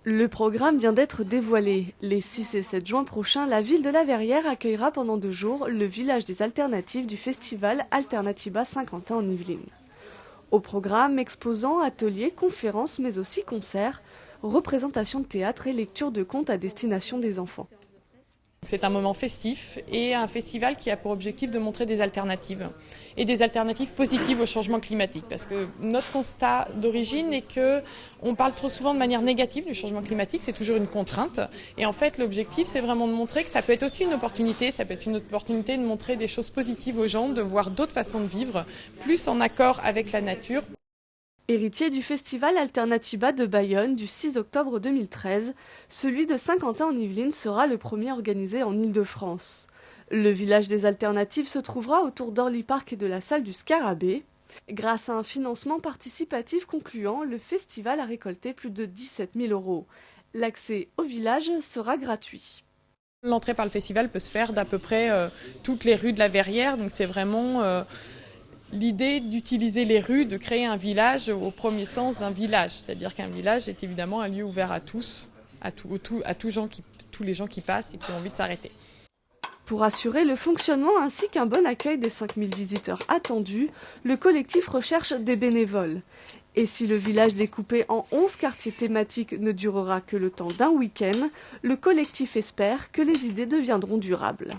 Le programme vient d'être dévoilé. Les 6 et 7 juin prochains, la ville de La Verrière accueillera pendant 2 jours le village des alternatives du festival Alternatiba Saint-Quentin en Yvelines. Au programme, exposants, ateliers, conférences, mais aussi concerts, représentations de théâtre et lecture de contes à destination des enfants. C'est un moment festif et un festival qui a pour objectif de montrer des alternatives et des alternatives positives au changement climatique. Parce que notre constat d'origine est qu'on parle trop souvent de manière négative du changement climatique, c'est toujours une contrainte. Et en fait, l'objectif, c'est vraiment de montrer que ça peut être aussi une opportunité. Ça peut être une opportunité de montrer des choses positives aux gens, de voir d'autres façons de vivre, plus en accord avec la nature. Héritier du festival Alternatiba de Bayonne du 6 octobre 2013, celui de Saint-Quentin en Yvelines sera le premier organisé en Île-de-France. Le village des alternatives se trouvera autour d'Orly Park et de la salle du Scarabée. Grâce à un financement participatif concluant, le festival a récolté plus de 17 000 €. L'accès au village sera gratuit. L'entrée par le festival peut se faire d'à peu près toutes les rues de la Verrière, donc c'est vraiment l'idée d'utiliser les rues, de créer un village au premier sens d'un village. C'est-à-dire qu'un village est évidemment un lieu ouvert à tous, tous les gens qui passent et qui ont envie de s'arrêter. Pour assurer le fonctionnement ainsi qu'un bon accueil des 5000 visiteurs attendus, le collectif recherche des bénévoles. Et si le village découpé en 11 quartiers thématiques ne durera que le temps d'un week-end, le collectif espère que les idées deviendront durables.